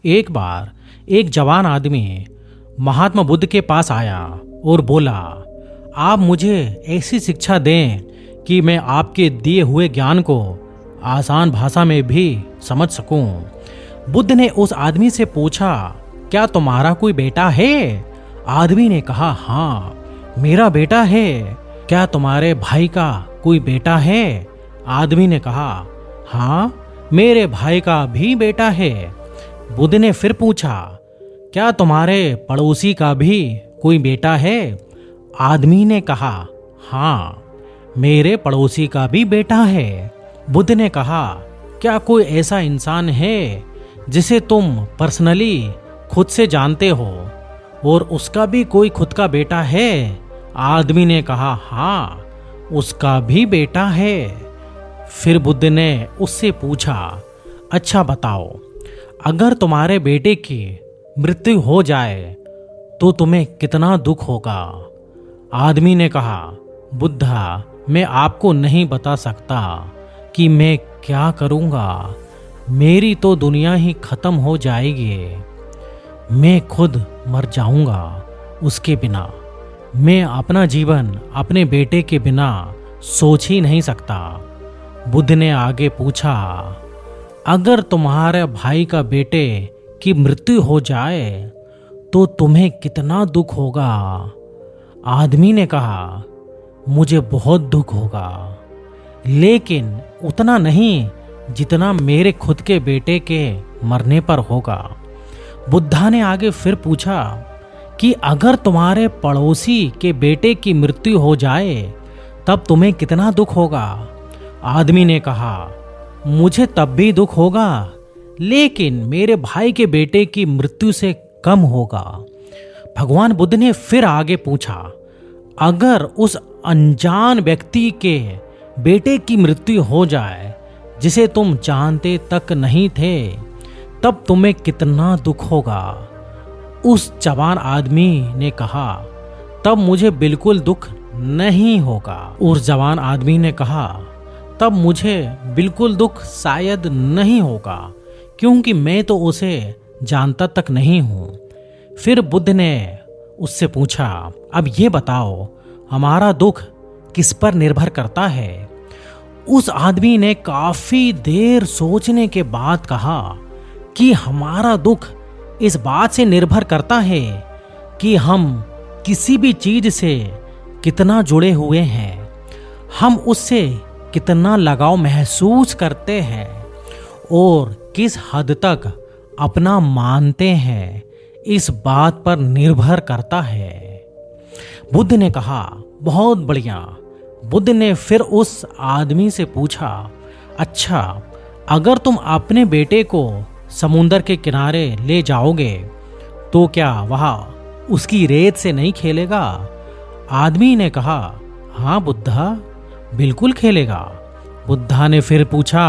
एक बार एक जवान आदमी महात्मा बुद्ध के पास आया और बोला, आप मुझे ऐसी शिक्षा दें कि मैं आपके दिए हुए ज्ञान को आसान भाषा में भी समझ सकूं। बुद्ध ने उस आदमी से पूछा, क्या तुम्हारा कोई बेटा है? आदमी ने कहा, हाँ मेरा बेटा है। क्या तुम्हारे भाई का कोई बेटा है? आदमी ने कहा, हाँ मेरे भाई का भी बेटा है। बुद्ध ने फिर पूछा, क्या तुम्हारे पड़ोसी का भी कोई बेटा है? आदमी ने कहा, हाँ मेरे पड़ोसी का भी बेटा है। बुद्ध ने कहा, क्या कोई ऐसा इंसान है जिसे तुम पर्सनली खुद से जानते हो और उसका भी कोई खुद का बेटा है? आदमी ने कहा, हाँ उसका भी बेटा है। फिर बुद्ध ने उससे पूछा, अच्छा बताओ, अगर तुम्हारे बेटे की मृत्यु हो जाए तो तुम्हें कितना दुख होगा? आदमी ने कहा, बुद्धा मैं आपको नहीं बता सकता कि मैं क्या करूँगा। मेरी तो दुनिया ही खत्म हो जाएगी। मैं खुद मर जाऊँगा उसके बिना। मैं अपना जीवन अपने बेटे के बिना सोच ही नहीं सकता। बुद्ध ने आगे पूछा, अगर तुम्हारे भाई का बेटे की मृत्यु हो जाए तो तुम्हें कितना दुख होगा? आदमी ने कहा, मुझे बहुत दुख होगा, लेकिन उतना नहीं जितना मेरे खुद के बेटे के मरने पर होगा। बुद्धा ने आगे फिर पूछा कि अगर तुम्हारे पड़ोसी के बेटे की मृत्यु हो जाए तब तुम्हें कितना दुख होगा? आदमी ने कहा, मुझे तब भी दुख होगा, लेकिन मेरे भाई के बेटे की मृत्यु से कम होगा। भगवान बुद्ध ने फिर आगे पूछा, अगर उस अनजान व्यक्ति के बेटे की मृत्यु हो जाए जिसे तुम जानते तक नहीं थे, तब तुम्हें कितना दुख होगा? उस जवान आदमी ने कहा, तब मुझे बिल्कुल दुख नहीं होगा। उस जवान आदमी ने कहा, तब मुझे बिल्कुल दुख शायद नहीं होगा, क्योंकि मैं तो उसे जानता तक नहीं हूँ। फिर बुद्ध ने उससे पूछा, अब ये बताओ हमारा दुख किस पर निर्भर करता है? उस आदमी ने काफी देर सोचने के बाद कहा कि हमारा दुख इस बात से निर्भर करता है कि हम किसी भी चीज से कितना जुड़े हुए हैं, हम उससे कितना लगाव महसूस करते हैं और किस हद तक अपना मानते हैं, इस बात पर निर्भर करता है। बुद्ध ने कहा, बहुत बढ़िया। बुद्ध ने फिर उस आदमी से पूछा, अच्छा अगर तुम अपने बेटे को समुंदर के किनारे ले जाओगे तो क्या वह उसकी रेत से नहीं खेलेगा? आदमी ने कहा, हाँ बुद्धा बिल्कुल खेलेगा। बुद्धा ने फिर पूछा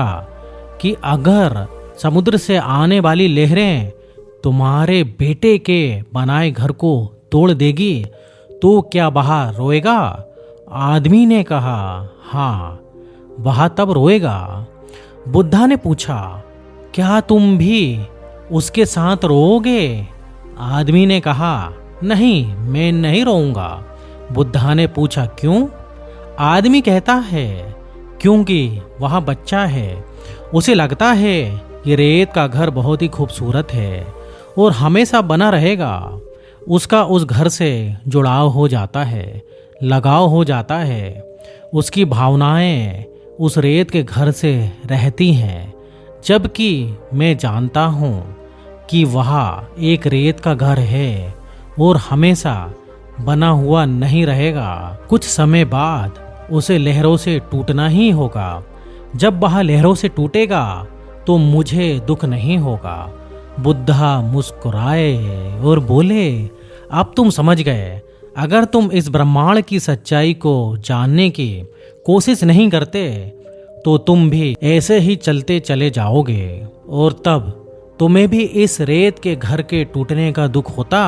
कि अगर समुद्र से आने वाली लहरें तुम्हारे बेटे के बनाए घर को तोड़ देगी तो क्या वह रोएगा? आदमी ने कहा, हाँ वह तब रोएगा। बुद्धा ने पूछा, क्या तुम भी उसके साथ रोओगे? आदमी ने कहा, नहीं मैं नहीं रोऊंगा। बुद्धा ने पूछा, क्यों? आदमी कहता है, क्योंकि वह बच्चा है, उसे लगता है ये रेत का घर बहुत ही खूबसूरत है और हमेशा बना रहेगा। उसका उस घर से जुड़ाव हो जाता है, लगाव हो जाता है। उसकी भावनाएं उस रेत के घर से रहती हैं, जबकि मैं जानता हूँ कि वह एक रेत का घर है और हमेशा बना हुआ नहीं रहेगा। कुछ समय बाद उसे लहरों से टूटना ही होगा। जब वह लहरों से टूटेगा तो मुझे दुख नहीं होगा। बुद्धा मुस्कुराए और बोले, अब तुम समझ गए। अगर तुम इस ब्रह्मांड की सच्चाई को जानने की कोशिश नहीं करते तो तुम भी ऐसे ही चलते चले जाओगे और तब तुम्हें भी इस रेत के घर के टूटने का दुख होता।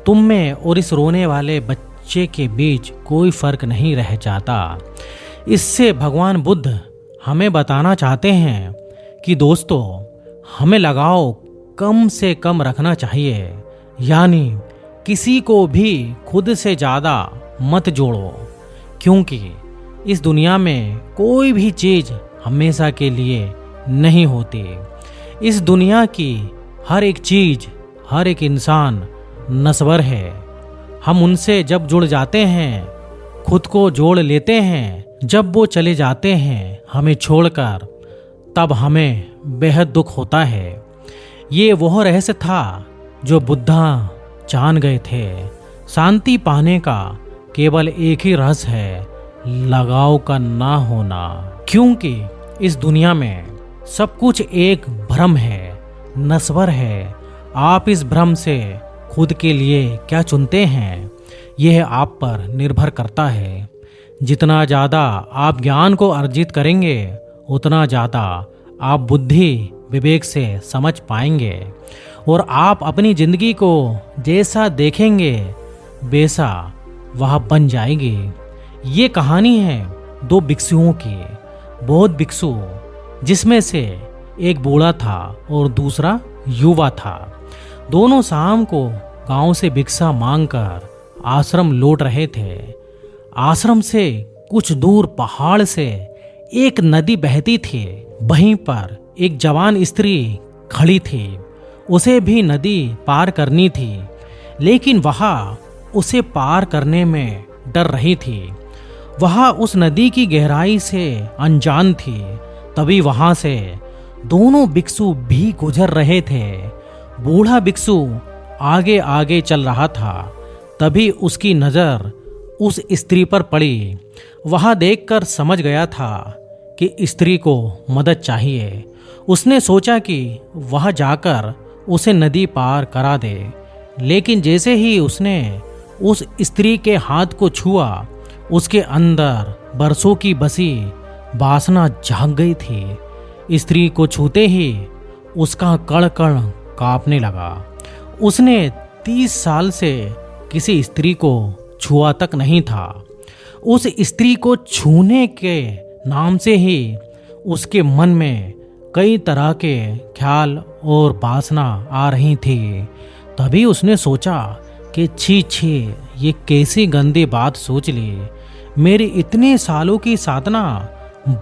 तुम में और इस रोने वाले बच्चे के बीच कोई फर्क नहीं रह जाता। इससे भगवान बुद्ध हमें बताना चाहते हैं कि दोस्तों, हमें लगाव कम से कम रखना चाहिए, यानी किसी को भी खुद से ज़्यादा मत जोड़ो, क्योंकि इस दुनिया में कोई भी चीज़ हमेशा के लिए नहीं होती। इस दुनिया की हर एक चीज़, हर एक इंसान नश्वर है। हम उनसे जब जुड़ जाते हैं, खुद को जोड़ लेते हैं, जब वो चले जाते हैं हमें छोड़कर, तब हमें बेहद दुख होता है। ये वह रहस्य था जो बुद्धा जान गए थे। शांति पाने का केवल एक ही रहस्य है, लगाव का ना होना। क्योंकि इस दुनिया में सब कुछ एक भ्रम है, नश्वर है। आप इस भ्रम से खुद के लिए क्या चुनते हैं, यह आप पर निर्भर करता है। जितना ज़्यादा आप ज्ञान को अर्जित करेंगे, उतना ज़्यादा आप बुद्धि विवेक से समझ पाएंगे, और आप अपनी जिंदगी को जैसा देखेंगे वैसा वह बन जाएगी। ये कहानी है दो भिक्षुओं की। बौद्ध भिक्षु, जिसमें से एक बूढ़ा था और दूसरा युवा था। दोनों शाम को गांव से भिक्षा मांगकर आश्रम लौट रहे थे। आश्रम से कुछ दूर पहाड़ से एक नदी बहती थी। वहीं पर एक जवान स्त्री खड़ी थी। उसे भी नदी पार करनी थी, लेकिन वह उसे पार करने में डर रही थी। वह उस नदी की गहराई से अनजान थी। तभी वहां से दोनों भिक्षु भी गुजर रहे थे। बूढ़ा भिक्षु आगे आगे चल रहा था। तभी उसकी नज़र उस स्त्री पर पड़ी। वह देखकर समझ गया था कि स्त्री को मदद चाहिए। उसने सोचा कि वह जाकर उसे नदी पार करा दे, लेकिन जैसे ही उसने उस स्त्री के हाथ को छुआ, उसके अंदर बरसों की बसी वासना जाग गई थी। स्त्री को छूते ही उसका कण कण कांपने लगा। उसने 30 साल से किसी स्त्री को छुआ तक नहीं था। उस स्त्री को छूने के नाम से ही उसके मन में कई तरह के ख्याल और वासना आ रही थी। तभी उसने सोचा कि छी छी, ये कैसी गंदी बात सोच ली। मेरी इतने सालों की साधना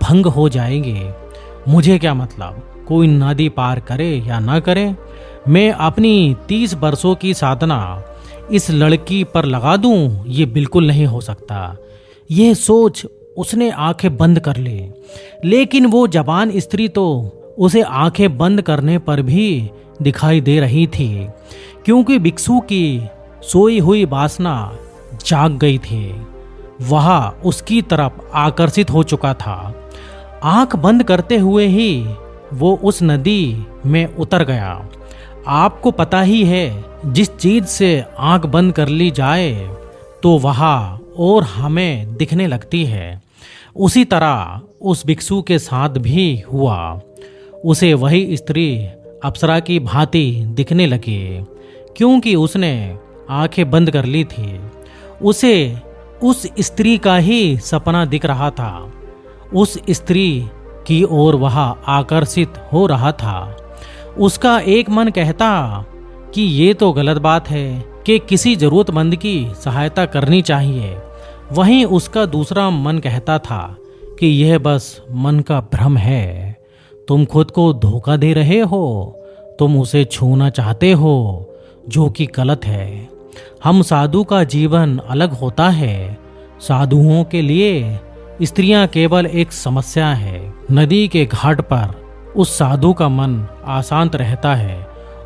भंग हो जाएगी। मुझे क्या मतलब, कोई नदी पार करे या ना करे, मैं अपनी 30 वर्षों की साधना इस लड़की पर लगा दूं, ये बिल्कुल नहीं हो सकता। यह सोच उसने आंखें बंद कर ली। लेकिन वो जवान स्त्री तो उसे आंखें बंद करने पर भी दिखाई दे रही थी, क्योंकि भिक्षु की सोई हुई वासना जाग गई थी। वह उसकी तरफ आकर्षित हो चुका था। आंख बंद करते हुए ही वो उस नदी में उतर गया। आपको पता ही है, जिस चीज से आंख बंद कर ली जाए तो वह और हमें दिखने लगती है। उसी तरह उस भिक्षु के साथ भी हुआ। उसे वही स्त्री अप्सरा की भांति दिखने लगी, क्योंकि उसने आंखें बंद कर ली थी। उसे उस स्त्री का ही सपना दिख रहा था। उस स्त्री की ओर वह आकर्षित हो रहा था। उसका एक मन कहता कि ये तो गलत बात है कि किसी जरूरतमंद की सहायता करनी चाहिए। वहीं उसका दूसरा मन कहता था कि यह बस मन का भ्रम है। तुम खुद को धोखा दे रहे हो। तुम उसे छूना चाहते हो, जो कि गलत है। हम साधु का जीवन अलग होता है। साधुओं के लिए स्त्रियां केवल एक समस्या है। नदी के घाट पर उस साधु का मन अशांत रहता है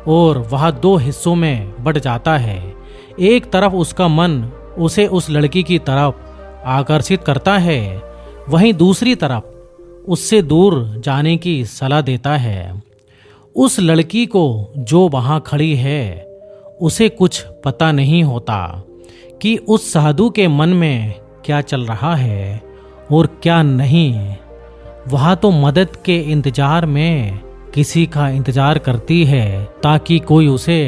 और वह 2 हिस्सों में बट जाता है। एक तरफ उसका मन उसे उस लड़की की तरफ आकर्षित करता है, वहीं दूसरी तरफ उससे दूर जाने की सलाह देता है। उस लड़की को जो वहां खड़ी है, उसे कुछ पता नहीं होता कि उस साधु के मन में क्या चल रहा है और क्या नहीं। वह तो मदद के इंतजार में किसी का इंतजार करती है ताकि कोई उसे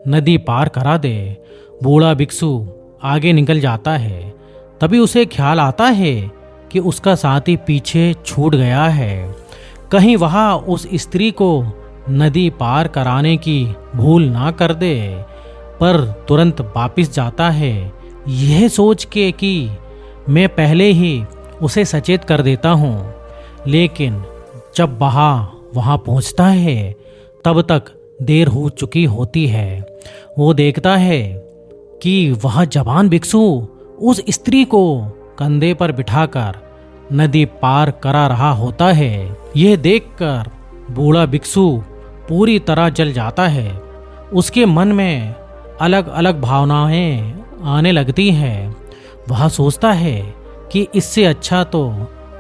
नदी पार करा दे। बूढ़ा भिक्षु आगे निकल जाता है। तभी उसे ख्याल आता है कि उसका साथी पीछे छूट गया है। कहीं वह उस स्त्री को नदी पार कराने की भूल ना कर दे, पर तुरंत वापिस जाता है यह सोच के कि मैं पहले ही उसे सचेत कर देता हूँ। लेकिन जब वहाँ पहुँचता है तब तक देर हो चुकी होती है। वो देखता है कि वह जवान भिक्षु उस स्त्री को कंधे पर बिठाकर नदी पार करा रहा होता है। यह देखकर बूढ़ा भिक्षु पूरी तरह जल जाता है। उसके मन में अलग अलग भावनाएं आने लगती हैं। वह सोचता है कि इससे अच्छा तो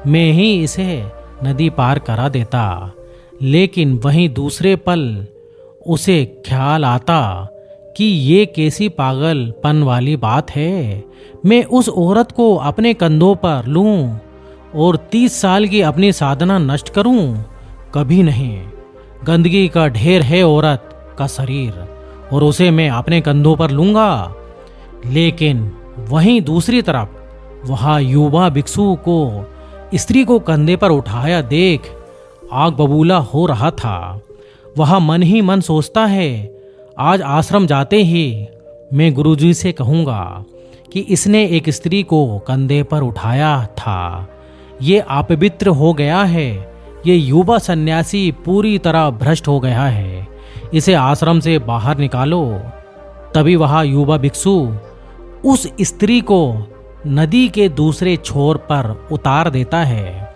मैं ही इसे नदी पार करा देता। लेकिन वहीं दूसरे पल उसे ख्याल आता कि ये कैसी पागलपन वाली बात है। मैं उस औरत को अपने कंधों पर लूं और 30 साल की अपनी साधना नष्ट करूं? कभी नहीं। गंदगी का ढेर है औरत का शरीर और उसे मैं अपने कंधों पर लूंगा। लेकिन वहीं दूसरी तरफ वह युवा भिक्षु को स्त्री को कंधे पर उठाया देख आग बबूला हो रहा था। वह मन ही मन सोचता है, आज आश्रम जाते ही मैं गुरुजी से कहूँगा कि इसने एक स्त्री को कंधे पर उठाया था। ये अपवित्र हो गया है। ये युवा सन्यासी पूरी तरह भ्रष्ट हो गया है। इसे आश्रम से बाहर निकालो। तभी वह युवा भिक्षु उस स्त्री को नदी के दूसरे छोर पर उतार देता है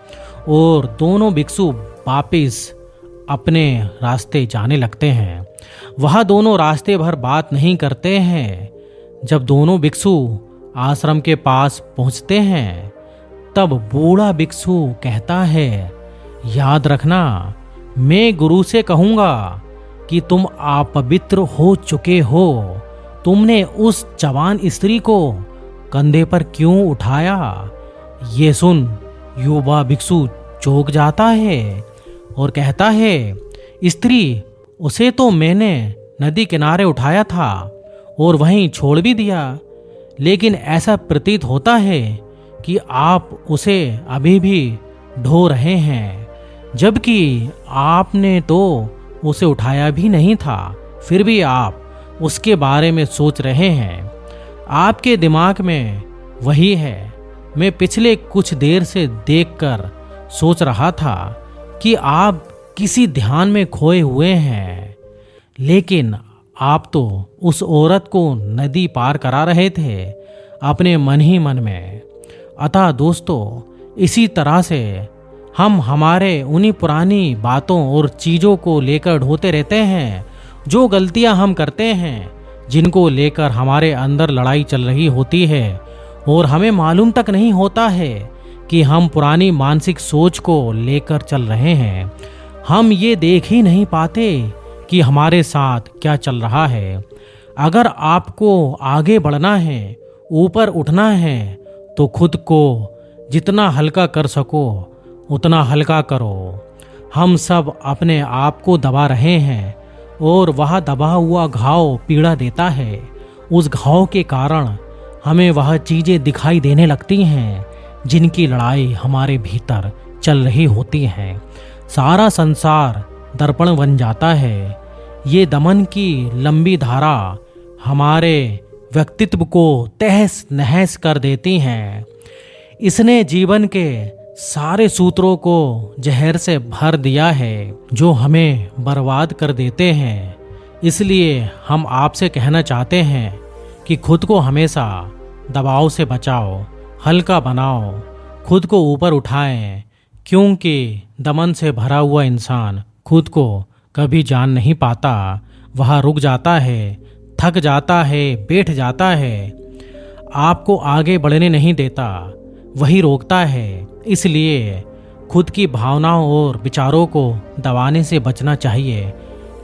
और दोनों भिक्षु वापिस अपने रास्ते जाने लगते हैं। वह दोनों रास्ते भर बात नहीं करते हैं। जब दोनों भिक्षु आश्रम के पास पहुंचते हैं तब बूढ़ा भिक्षु कहता है, याद रखना, मैं गुरु से कहूँगा कि तुम अपवित्र हो चुके हो। तुमने उस जवान स्त्री को कंधे पर क्यों उठाया? ये सुन युवा भिक्षु चौंक जाता है और कहता है, स्त्री, उसे तो मैंने नदी किनारे उठाया था और वहीं छोड़ भी दिया। लेकिन ऐसा प्रतीत होता है कि आप उसे अभी भी ढो रहे हैं, जबकि आपने तो उसे उठाया भी नहीं था। फिर भी आप उसके बारे में सोच रहे हैं। आपके दिमाग में वही है। मैं पिछले कुछ देर से देखकर सोच रहा था कि आप किसी ध्यान में खोए हुए हैं, लेकिन आप तो उस औरत को नदी पार करा रहे थे अपने मन ही मन में। अतः दोस्तों, इसी तरह से हम हमारे उन्हीं पुरानी बातों और चीज़ों को लेकर ढोते रहते हैं। जो गलतियां हम करते हैं, जिनको लेकर हमारे अंदर लड़ाई चल रही होती है और हमें मालूम तक नहीं होता है कि हम पुरानी मानसिक सोच को लेकर चल रहे हैं। हम ये देख ही नहीं पाते कि हमारे साथ क्या चल रहा है। अगर आपको आगे बढ़ना है, ऊपर उठना है, तो खुद को जितना हल्का कर सको उतना हल्का करो। हम सब अपने आप को दबा रहे हैं और वह दबा हुआ घाव पीड़ा देता है। उस घाव के कारण हमें वह चीज़ें दिखाई देने लगती हैं जिनकी लड़ाई हमारे भीतर चल रही होती है। सारा संसार दर्पण बन जाता है। ये दमन की लंबी धारा हमारे व्यक्तित्व को तहस नहस कर देती हैं। इसने जीवन के सारे सूत्रों को जहर से भर दिया है जो हमें बर्बाद कर देते हैं। इसलिए हम आपसे कहना चाहते हैं कि खुद को हमेशा दबाव से बचाओ, हल्का बनाओ, खुद को ऊपर उठाएं, क्योंकि दमन से भरा हुआ इंसान खुद को कभी जान नहीं पाता। वह रुक जाता है, थक जाता है, बैठ जाता है, आपको आगे बढ़ने नहीं देता, वही रोकता है। इसलिए खुद की भावनाओं और विचारों को दबाने से बचना चाहिए,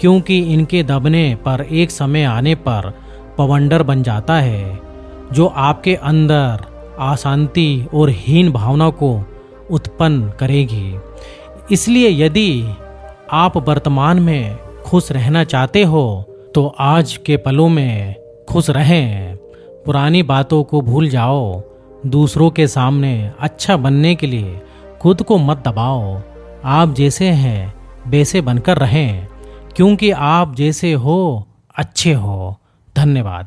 क्योंकि इनके दबने पर एक समय आने पर पवंडर बन जाता है जो आपके अंदर अशांति और हीन भावना को उत्पन्न करेगी। इसलिए यदि आप वर्तमान में खुश रहना चाहते हो तो आज के पलों में खुश रहें। पुरानी बातों को भूल जाओ। दूसरों के सामने अच्छा बनने के लिए खुद को मत दबाओ। आप जैसे हैं वैसे बनकर रहें, क्योंकि आप जैसे हो अच्छे हो। धन्यवाद।